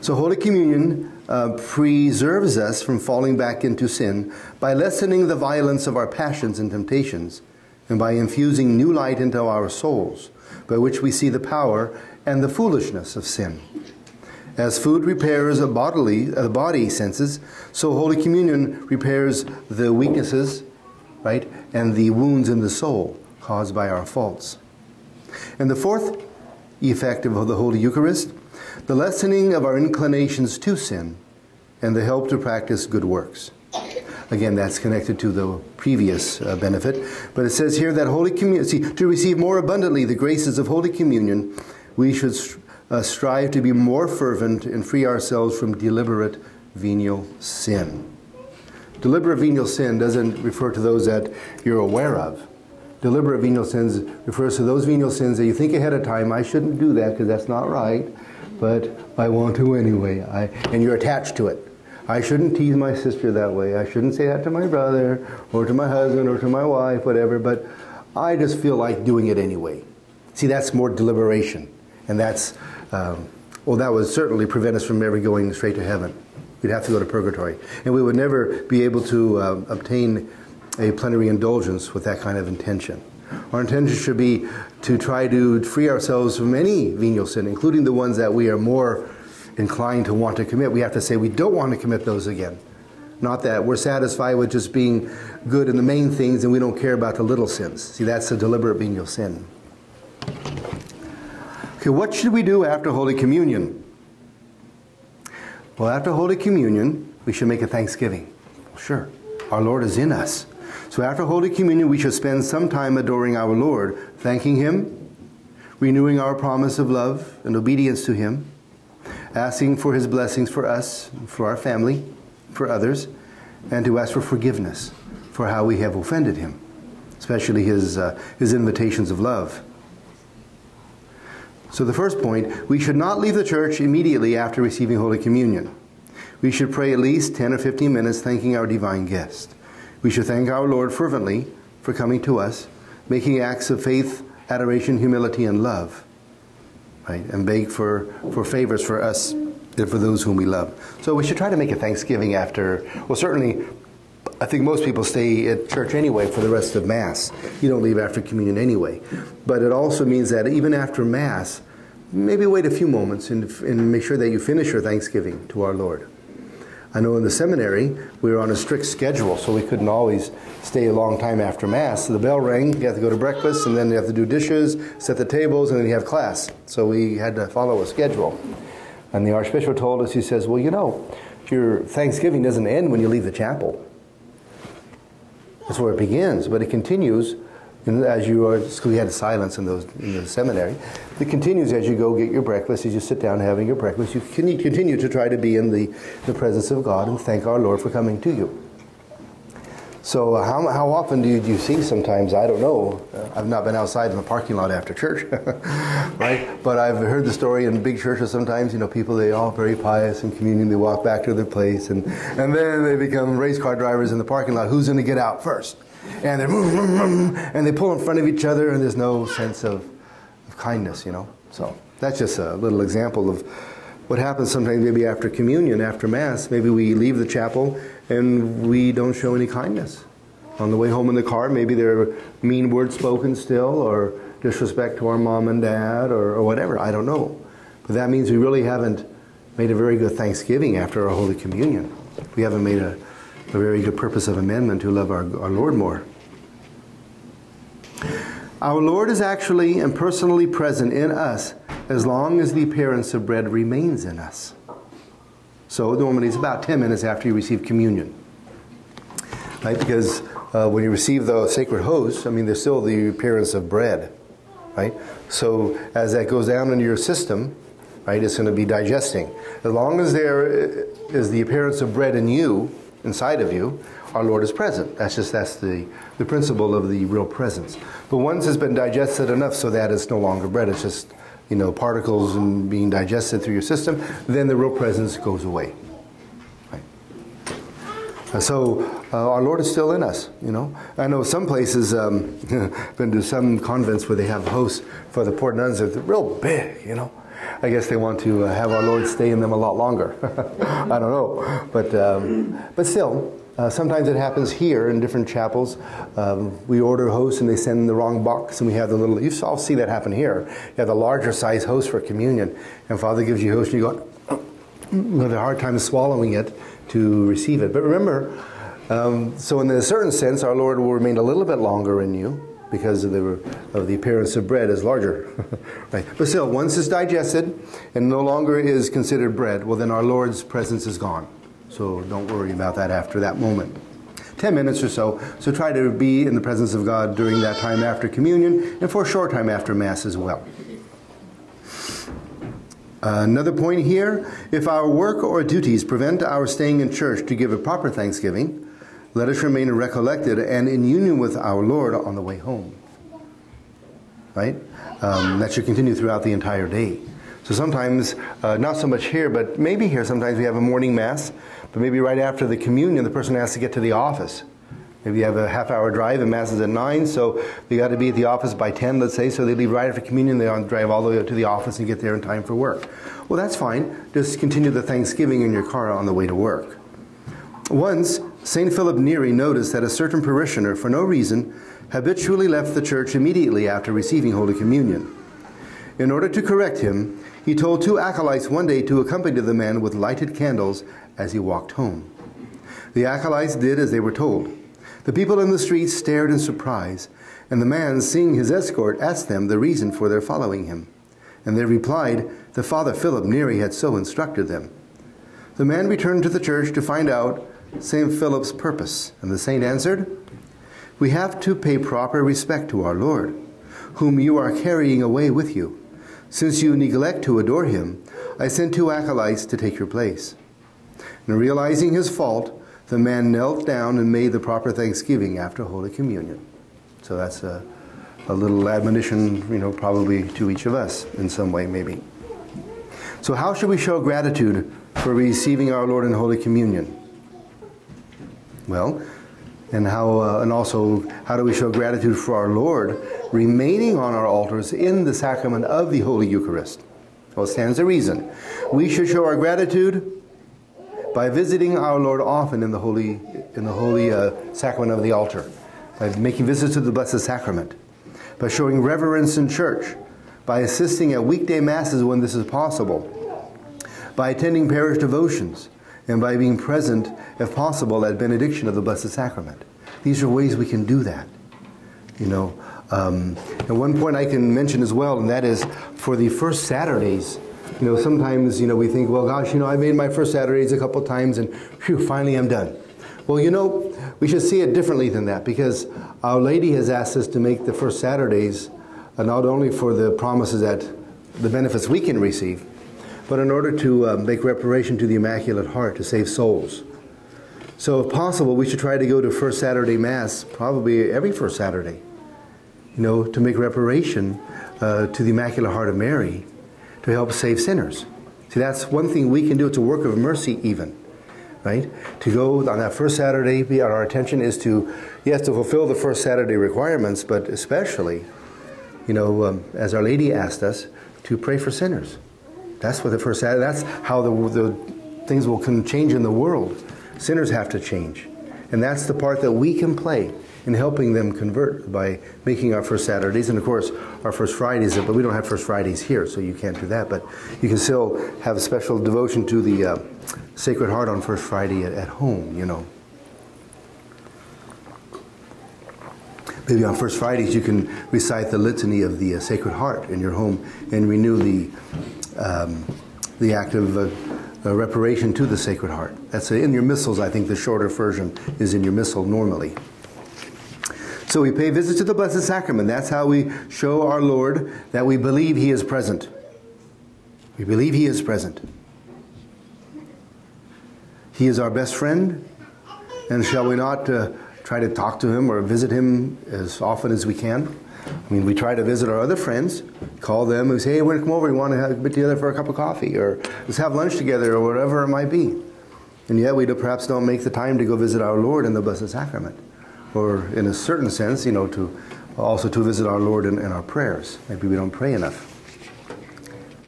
So Holy Communion preserves us from falling back into sin by lessening the violence of our passions and temptations, and by infusing new light into our souls, by which we see the power and the foolishness of sin. As food repairs the body senses, so Holy Communion repairs the weaknesses, right, and the wounds in the soul caused by our faults. And the fourth effect of the Holy Eucharist, the lessening of our inclinations to sin and the help to practice good works. Again, that's connected to the previous benefit. But it says here that Holy Communion, to receive more abundantly the graces of Holy Communion, we should strive to be more fervent and free ourselves from deliberate venial sin. Deliberate venial sin doesn't refer to those that you're aware of. Deliberate venial sins refers to those venial sins that you think ahead of time, I shouldn't do that because that's not right, but I want to anyway. And you're attached to it. I shouldn't tease my sister that way. I shouldn't say that to my brother or to my husband or to my wife, whatever, but I just feel like doing it anyway. See, that's more deliberation. And that's, well, that would certainly prevent us from ever going straight to heaven. We'd have to go to purgatory. And we would never be able to obtain a plenary indulgence with that kind of intention. Our intention should be to try to free ourselves from any venial sin, including the ones that we are more inclined to want to commit. We have to say we don't want to commit those again. Not that we're satisfied with just being good in the main things and we don't care about the little sins. See, that's a deliberate venial sin. Okay, what should we do after Holy Communion? Well, after Holy Communion, we should make a thanksgiving. Sure, our Lord is in us. So after Holy Communion, we should spend some time adoring our Lord, thanking Him, renewing our promise of love and obedience to Him, asking for His blessings for us, for our family, for others, and to ask for forgiveness for how we have offended Him, especially His invitations of love. So the first point, we should not leave the church immediately after receiving Holy Communion. We should pray at least 10 or 15 minutes thanking our divine guest. We should thank our Lord fervently for coming to us, making acts of faith, adoration, humility, and love, right? And beg for favors for us and for those whom we love. So we should try to make a thanksgiving after, well, certainly, I think most people stay at church anyway for the rest of Mass. You don't leave after communion anyway. But it also means that even after Mass, maybe wait a few moments and make sure that you finish your thanksgiving to our Lord. I know in the seminary, we were on a strict schedule, so we couldn't always stay a long time after Mass. So the bell rang, you have to go to breakfast, and then you have to do dishes, set the tables, and then you have class. So we had to follow a schedule. And the Archbishop told us, he says, well, you know, your Thanksgiving doesn't end when you leave the chapel. That's where it begins, but it continues as you are, because we had silence in the seminary. It continues as you go get your breakfast, as you sit down having your breakfast. You continue to try to be in the presence of God and thank our Lord for coming to you. So how often do you see sometimes, I don't know, I've not been outside in the parking lot after church, right? But I've heard the story in big churches sometimes, you know, people, they all very pious in communion, they walk back to their place, and then they become race car drivers in the parking lot. Who's going to get out first? And they're and they pull in front of each other, and there's no sense of kindness, you know. So that's just a little example of what happens sometimes maybe after communion, after Mass. Maybe we leave the chapel and we don't show any kindness. On the way home in the car, maybe there are mean words spoken still, or disrespect to our mom and dad, or whatever. I don't know. But that means we really haven't made a very good Thanksgiving after our Holy Communion. We haven't made a very good purpose of amendment to love our Lord more. Our Lord is actually and personally present in us as long as the appearance of bread remains in us. So normally it's about 10 minutes after you receive communion. Right? Because when you receive the sacred host, I mean, there's still the appearance of bread. Right? So as that goes down into your system, right, it's going to be digesting. As long as there is the appearance of bread in you, inside of you, our Lord is present. That's the principle of the real presence. But once it's been digested enough so that it's no longer bread, it's just, you know, particles and being digested through your system, then the real presence goes away. Right? So our Lord is still in us, you know. I know some places, been to some convents where they have hosts for the poor nuns. They're real big, you know. I guess they want to have our Lord stay in them a lot longer. I don't know. But still, sometimes it happens here in different chapels. We order hosts and they send the wrong box, and we have the little, you all see that happen here. You have the larger size host for communion, and Father gives you a host and you go, you have a hard time swallowing it to receive it. But remember, so in a certain sense, our Lord will remain a little bit longer in you because of the appearance of bread is larger. Right. But still, once it's digested and no longer is considered bread, well then our Lord's presence is gone. So don't worry about that after that moment. 10 minutes or so. So try to be in the presence of God during that time after communion and for a short time after Mass as well. Another point here, if our work or duties prevent our staying in church to give a proper thanksgiving, let us remain recollected and in union with our Lord on the way home. Right? That should continue throughout the entire day. So sometimes, not so much here, but maybe here, sometimes we have a morning Mass, but maybe right after the communion, the person has to get to the office. Maybe you have a half-hour drive and Mass is at 9, so they got to be at the office by 10, let's say, so they leave right after communion, they drive all the way to the office and get there in time for work. Well, that's fine. Just continue the Thanksgiving in your car on the way to work. Once, St. Philip Neri noticed that a certain parishioner, for no reason, habitually left the church immediately after receiving Holy Communion. In order to correct him, he told 2 acolytes one day to accompany the man with lighted candles as he walked home. The acolytes did as they were told. The people in the streets stared in surprise, and the man, seeing his escort, asked them the reason for their following him. And they replied that Father Philip Neri had so instructed them. The man returned to the church to find out St. Philip's purpose, and the saint answered, "We have to pay proper respect to our Lord, whom you are carrying away with you. Since you neglect to adore him, I sent 2 acolytes to take your place." And realizing his fault, the man knelt down and made the proper thanksgiving after Holy Communion. So that's a little admonition, you know, probably to each of us in some way, maybe. So how should we show gratitude for receiving our Lord in Holy Communion? Well, and also, how do we show gratitude for our Lord remaining on our altars in the sacrament of the Holy Eucharist? Well, it stands to reason. We should show our gratitude by visiting our Lord often in the holy sacrament of the altar, by making visits to the Blessed Sacrament, by showing reverence in church, by assisting at weekday Masses when this is possible, by attending parish devotions, and by being present, if possible, at benediction of the Blessed Sacrament. These are ways we can do that. You know, and one point I can mention as well, and that is for the first Saturdays. You know, sometimes, you know, we think, well, gosh, you know, I made my first Saturdays a couple times and phew, finally I'm done. Well, you know, we should see it differently than that, because Our Lady has asked us to make the first Saturdays not only for the promises that the benefits we can receive, but in order to make reparation to the Immaculate Heart, to save souls. So if possible, we should try to go to First Saturday Mass, probably every first Saturday, you know, to make reparation to the Immaculate Heart of Mary, to help save sinners. See, that's one thing we can do. It's a work of mercy even, right? To go on that first Saturday, our attention is to, yes, to fulfill the first Saturday requirements, but especially, you know, as Our Lady asked us, to pray for sinners. That's what the first Saturday, that's how the things can change in the world. Sinners have to change. And that's the part that we can play in helping them convert by making our first Saturdays, and of course our first Fridays, but we don't have first Fridays here, so you can't do that, but you can still have a special devotion to the Sacred Heart on First Friday at home, you know. Maybe on First Fridays you can recite the litany of the Sacred Heart in your home and renew the act of reparation to the Sacred Heart. That's in your missals. I think the shorter version is in your missal normally. So we pay visit to the Blessed Sacrament. That's how we show our Lord that we believe He is present. We believe He is present. He is our best friend, and shall we not try to talk to Him or visit Him as often as we can? I mean, we try to visit our other friends, call them and say, hey, we're going to come over, we want to get together for a cup of coffee, or let's have lunch together, or whatever it might be. And yet we perhaps don't make the time to go visit our Lord in the Blessed Sacrament. Or in a certain sense, to visit our Lord in our prayers. Maybe we don't pray enough.